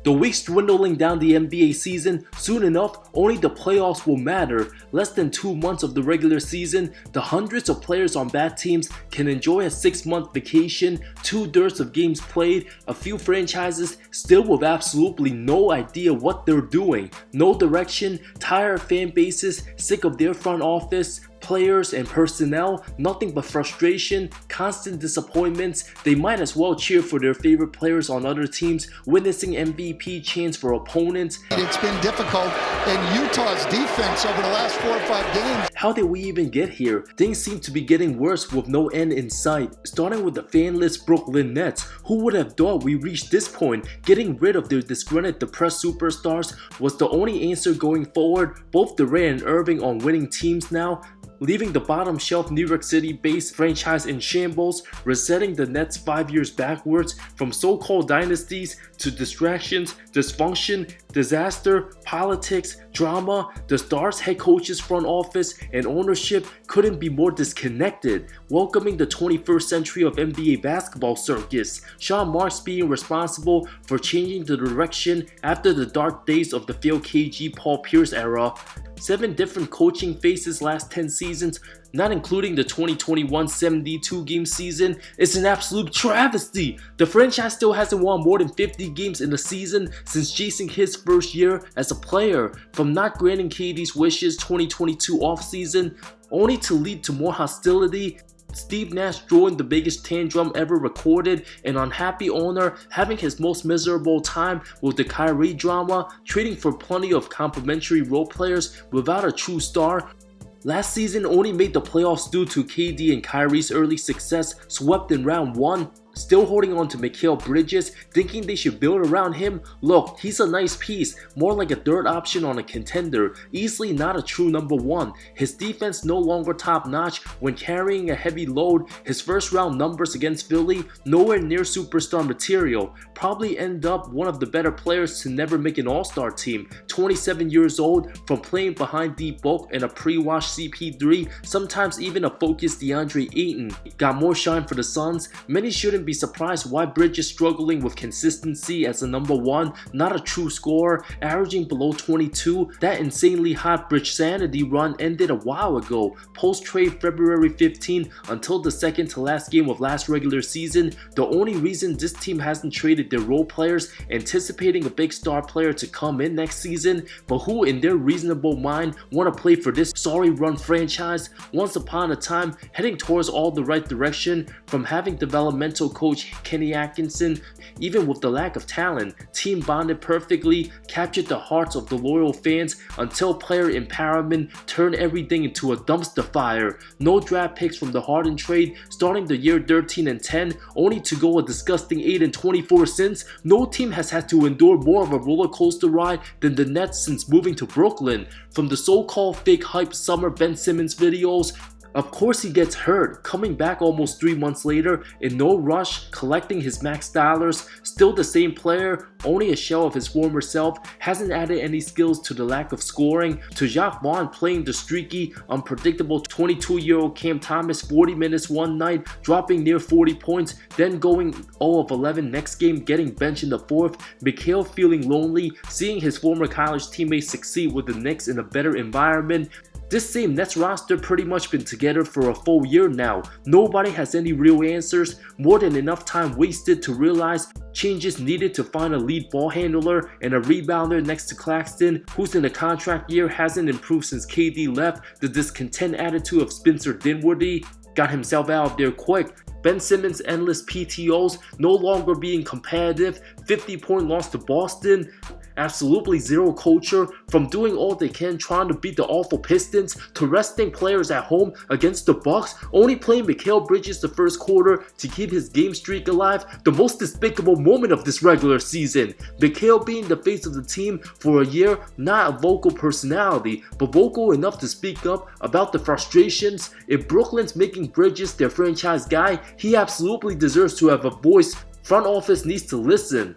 The weeks dwindling down the NBA season, soon enough, only the playoffs will matter. Less than 2 months of the regular season, the hundreds of players on bad teams can enjoy a 6-month vacation, 2 dearths of games played, a few franchises still with absolutely no idea what they're doing, no direction, tired fan bases, sick of their front office, players and personnel, nothing but frustration, constant disappointments. They might as well cheer for their favorite players on other teams, witnessing MVP chants for opponents. It's been difficult in Utah's defense over the last 4 or 5 games. How did we even get here? Things seem to be getting worse with no end in sight. Starting with the fanless Brooklyn Nets. Who would have thought we reached this point? Getting rid of their disgruntled, depressed superstars was the only answer going forward. Both Durant and Irving on winning teams now, leaving the bottom shelf New York City-based franchise in shambles, resetting the Nets 5 years backwards from so-called dynasties to distractions, dysfunction, disaster, politics, drama. The Stars head coach's front office and ownership couldn't be more disconnected, welcoming the 21st century of NBA basketball circus. Sean Marks being responsible for changing the direction after the dark days of the failed KG Paul Pierce era. 7 different coaching phases last 10 seasons, not including the 2021 72-game season. It's an absolute travesty. The franchise still hasn't won more than 50 games in a season since Jason Kidd's first year as a player. From not granting KD's wishes 2022 offseason, only to lead to more hostility. Steve Nash drawing the biggest tantrum ever recorded, an unhappy owner having his most miserable time with the Kyrie drama, trading for plenty of complimentary role players without a true star. Last season only made the playoffs due to KD and Kyrie's early success, swept in round 1. Still holding on to MacLeod Bridges, thinking they should build around him. Look, he's a nice piece, more like a third option on a contender, easily not a true number 1. His defense no longer top notch when carrying a heavy load. His first round numbers against Philly, nowhere near superstar material. Probably end up one of the better players to never make an all-star team. 27 years old, from playing behind deep bulk and a pre-washed CP3, sometimes even a focused DeAndre Ayton. Got more shine for the Suns. Many shouldn't be surprised why Bridges struggling with consistency as a number 1, not a true scorer, averaging below 22. That insanely hot Bridge sanity run ended a while ago. Post-trade February 15 until the second to last game of last regular season. The only reason this team hasn't traded their role players, anticipating a big star player to come in next season, but who in their reasonable mind want to play for this sorry run franchise? Once upon a time, heading towards all the right direction, from having developmental coach Kenny Atkinson, even with the lack of talent, team bonded perfectly, captured the hearts of the loyal fans until player empowerment turned everything into a dumpster fire. No draft picks from the Harden trade, starting the year 13-10, only to go a disgusting 8-24 since. No team has had to endure more of a roller coaster ride than the Nets since moving to Brooklyn. From the so-called fake hype summer Ben Simmons videos, of course he gets hurt, coming back almost 3 months later in no rush, collecting his max dollars, still the same player, only a shell of his former self, hasn't added any skills to the lack of scoring, to Jacques Vaughn playing the streaky, unpredictable 22-year-old Cam Thomas 40 minutes one night, dropping near 40 points, then going 0 of 11 next game, getting benched in the 4th, MacHale feeling lonely, seeing his former college teammates succeed with the Knicks in a better environment. This same Nets roster pretty much been together for a full year now. Nobody has any real answers, more than enough time wasted to realize changes needed to find a lead ball handler and a rebounder next to Claxton, who's in a contract year, hasn't improved since KD left. The discontent attitude of Spencer Dinwiddie got himself out of there quick. Ben Simmons' endless PTOs, no longer being competitive, 50-point loss to Boston. Absolutely zero culture, from doing all they can trying to beat the awful Pistons to resting players at home against the Bucks, only playing MacLeod Bridges the first quarter to keep his game streak alive. The most despicable moment of this regular season. MacLeod being the face of the team for a year, not a vocal personality, but vocal enough to speak up about the frustrations. If Brooklyn's making Bridges their franchise guy, he absolutely deserves to have a voice. Front office needs to listen.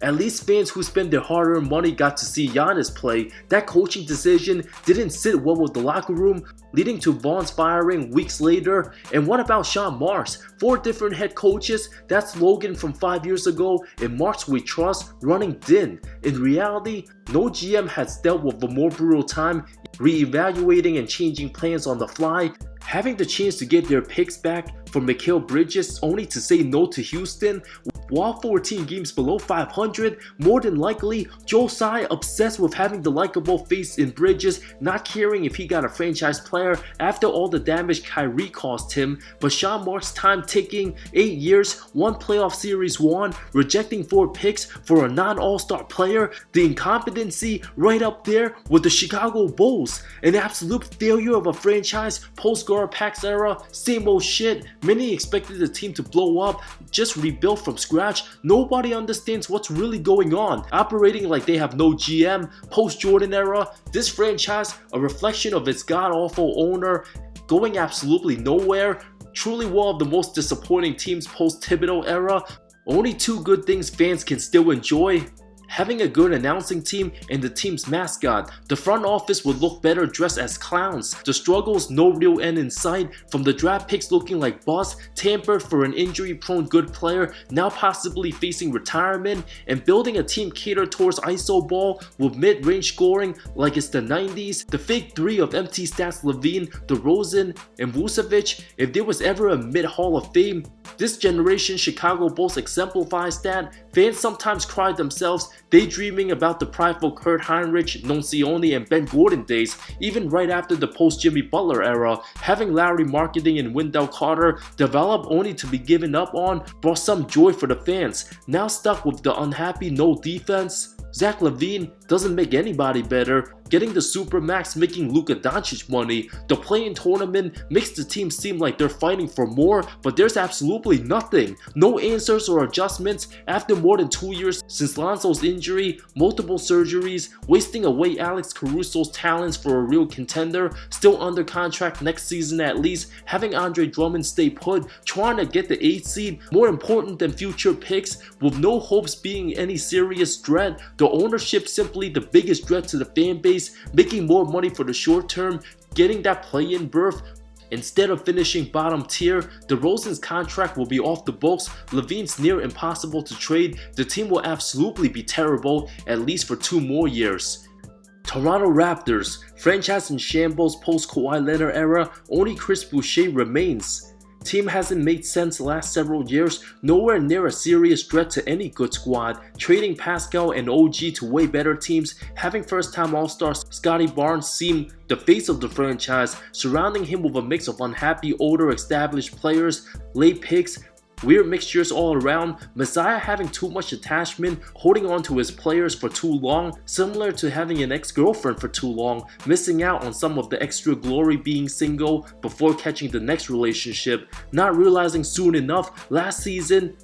At least fans who spend their hard-earned money got to see Giannis play. That coaching decision didn't sit well with the locker room. leading to Vaughn's firing weeks later. And what about Sean Marks? 4 different head coaches, that slogan from 5 years ago, "In Marks we trust," running thin. In reality, no GM has dealt with a more brutal time, re-evaluating and changing plans on the fly, having the chance to get their picks back from MacLeod Bridges only to say no to Houston. While 14 games below 500, more than likely, Joe Tsai obsessed with having the likable face in Bridges, not caring if he got a franchise player after all the damage Kyrie caused him. But Sean Marks' time ticking, 8 years, 1 playoff series won, rejecting 4 picks for a non-all-star player, the incompetency right up there with the Chicago Bulls. An absolute failure of a franchise, post-Gar-Pax era, same old shit. Many expected the team to blow up, just rebuild from scratch. Nobody understands what's really going on, operating like they have no GM. Post-Jordan era, this franchise, a reflection of its god-awful owner, going absolutely nowhere. Truly one of the most disappointing teams post-Thibodeau era. Only 2 good things fans can still enjoy: having a good announcing team and the team's mascot. The front office would look better dressed as clowns. The struggles, no real end in sight, from the draft picks looking like busts, tampered for an injury-prone good player, now possibly facing retirement, and building a team catered towards iso ball with mid-range scoring like it's the 90s. The fake 3 of empty stats LaVine, DeRozan, and Vucevic. If there was ever a mid-Hall of Fame, this generation Chicago Bulls exemplifies that. Fans sometimes cry themselves, daydreaming about the prideful Kurt Heinrich, Nocioni, and Ben Gordon days, even right after the post-Jimmy Butler era. Having Larry Marketing and Wendell Carter develop only to be given up on brought some joy for the fans. Now stuck with the unhappy no defense, Zach LaVine doesn't make anybody better. Getting the Supermax making Luka Doncic money. The play-in tournament makes the team seem like they're fighting for more, but there's absolutely nothing. No answers or adjustments after more than 2 years since Lonzo's injury, multiple surgeries, wasting away Alex Caruso's talents for a real contender, still under contract next season at least, having Andre Drummond stay put, trying to get the 8th seed, more important than future picks, with no hopes being any serious threat. The ownership simply the biggest threat to the fan base, making more money for the short term, getting that play-in berth. Instead of finishing bottom tier, DeRozan's contract will be off the books, LaVine's near impossible to trade, the team will absolutely be terrible, at least for 2 more years. Toronto Raptors, franchise in shambles post-Kawhi Leonard era, only Chris Boucher remains. Team hasn't made sense the last several years, nowhere near a serious threat to any good squad, trading Pascal and OG to way better teams, having first-time All-Star Scotty Barnes seem the face of the franchise, surrounding him with a mix of unhappy, older, established players, late picks, weird mixtures all around, Messiah having too much attachment, holding on to his players for too long, similar to having an ex-girlfriend for too long, missing out on some of the extra glory being single before catching the next relationship, not realizing soon enough last season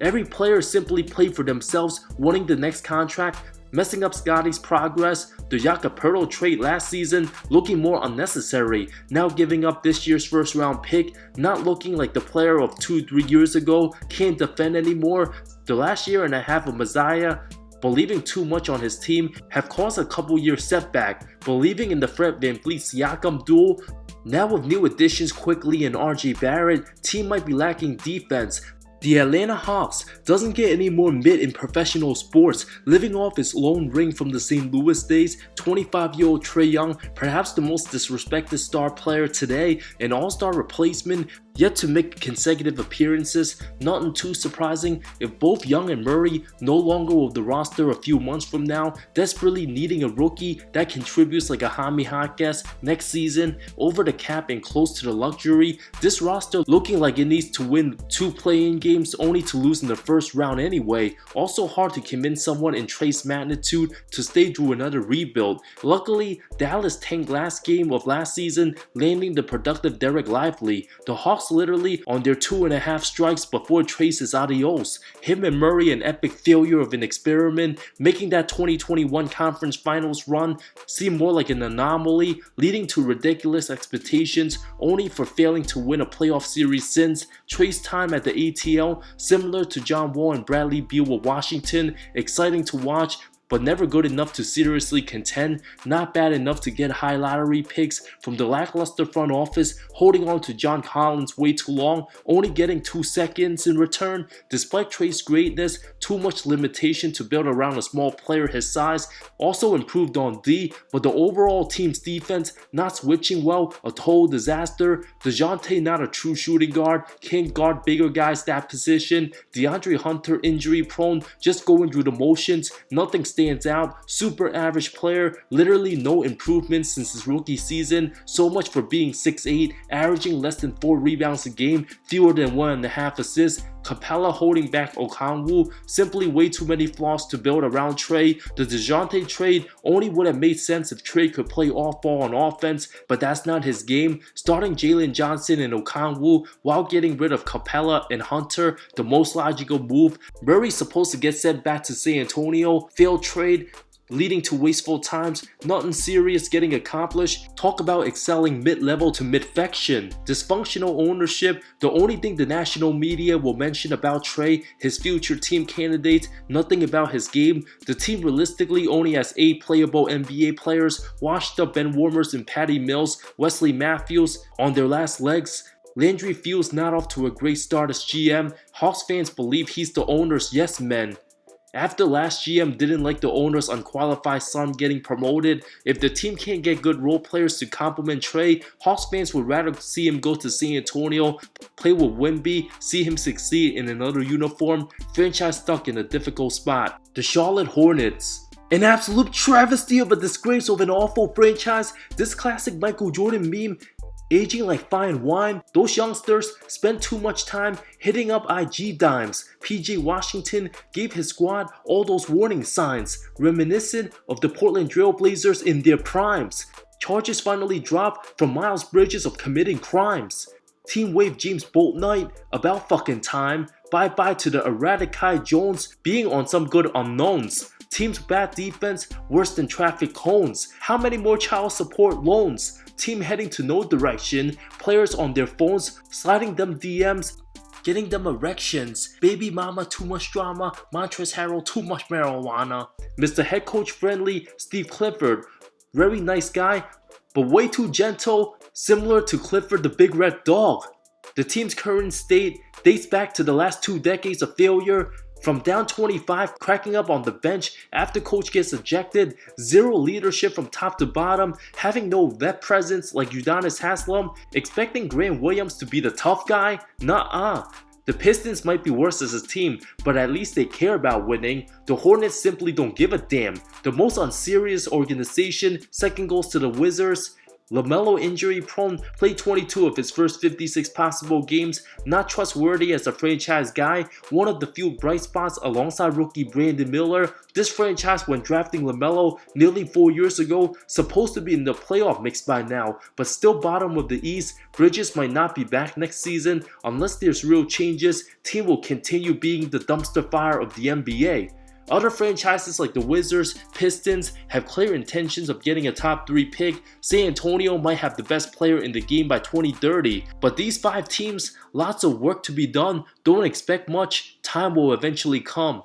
every player simply played for themselves, wanting the next contract, messing up Scotty's progress, the Jakob trade last season looking more unnecessary, now giving up this year's first round pick, not looking like the player of 2-3 years ago, can't defend anymore. The last year and a half of Messiah believing too much on his team have caused a couple year setback, believing in the Fred VanVleet-Siakam duel. Now with new additions quickly and RJ Barrett, team might be lacking defense. The Atlanta Hawks doesn't get any more mid in professional sports, living off its lone ring from the St. Louis days. 25-year-old Trae Young, perhaps the most disrespected star player today, an all-star replacement, yet to make consecutive appearances. Nothing too surprising if both Young and Murray no longer with the roster a few months from now, desperately needing a rookie that contributes like a Jaime Jaquez next season, over the cap and close to the luxury. This roster looking like it needs to win 2 play-in games only to lose in the first round anyway. Also hard to convince someone in Trae's magnitude to stay through another rebuild. Luckily, Dallas tanked last game of last season, landing the productive Derek Lively. The Hawks literally on their 2.5 strikes before Trae says adios. Him and Murray an epic failure of an experiment, making that 2021 conference finals run seem more like an anomaly, leading to ridiculous expectations only for failing to win a playoff series since. Trae's time at the ATL, similar to John Wall and Bradley Beal with Washington, exciting to watch, but never good enough to seriously contend, not bad enough to get high lottery picks from the lackluster front office, holding on to John Collins way too long, only getting 2 seconds in return. Despite Trey's greatness, too much limitation to build around a small player his size, also improved on D, but the overall team's defense not switching well, a total disaster. DeJounte not a true shooting guard, can't guard bigger guys that position. DeAndre Hunter injury prone, just going through the motions, nothing stands out, super average player, literally no improvement since his rookie season. So much for being 6'8", averaging less than 4 rebounds a game, fewer than 1.5 assists. Capella holding back Okongwu, simply way too many flaws to build around Trey. The DeJounte trade only would have made sense if Trey could play off ball on offense, but that's not his game. Starting Jalen Johnson and Okongwu while getting rid of Capella and Hunter, the most logical move. Murray's supposed to get sent back to San Antonio, failed trade, leading to wasteful times, nothing serious getting accomplished. Talk about excelling mid-level to mid-fection. Dysfunctional ownership, the only thing the national media will mention about Trey, his future team candidates, nothing about his game. The team realistically only has 8 playable NBA players, washed up Ben Warmers and Patty Mills, Wesley Matthews on their last legs. Landry Fields not off to a great start as GM. Hawks fans believe he's the owner's yes man. After last GM didn't like the owner's unqualified son getting promoted, if the team can't get good role players to complement Trey, Hawks fans would rather see him go to San Antonio, play with Wemby, see him succeed in another uniform, franchise stuck in a difficult spot. The Charlotte Hornets. An absolute travesty of a disgrace of an awful franchise. This classic Michael Jordan meme, aging like fine wine. Those youngsters spent too much time hitting up IG dimes. PJ Washington gave his squad all those warning signs, reminiscent of the Portland Trail Blazers in their primes. Charges finally dropped from Miles Bridges of committing crimes. Team wave James Boltnight, about fucking time. Bye bye to the erratic Kai Jones being on some good unknowns. Team's bad defense worse than traffic cones. How many more child support loans? Team heading to no direction, players on their phones, sliding them DMs, getting them erections. Baby mama too much drama, Montrezl Harrell too much marijuana. Mr. Head Coach friendly Steve Clifford, very nice guy, but way too gentle, similar to Clifford the Big Red Dog. The team's current state dates back to the last 2 decades of failure. From down 25, cracking up on the bench after coach gets ejected, zero leadership from top to bottom, having no vet presence like Udonis Haslem, expecting Grant Williams to be the tough guy? Nuh-uh. The Pistons might be worse as a team, but at least they care about winning. The Hornets simply don't give a damn. The most unserious organization, second goes to the Wizards. LaMelo injury prone, played 22 of his first 56 possible games, not trustworthy as a franchise guy, one of the few bright spots alongside rookie Brandon Miller. This franchise, when drafting LaMelo nearly 4 years ago, supposed to be in the playoff mix by now, but still bottom of the East. Bridges might not be back next season. Unless there's real changes, team will continue being the dumpster fire of the NBA. Other franchises like the Wizards, Pistons have clear intentions of getting a top 3 pick. San Antonio might have the best player in the game by 2030. But these 5 teams, lots of work to be done. Don't expect much. Time will eventually come.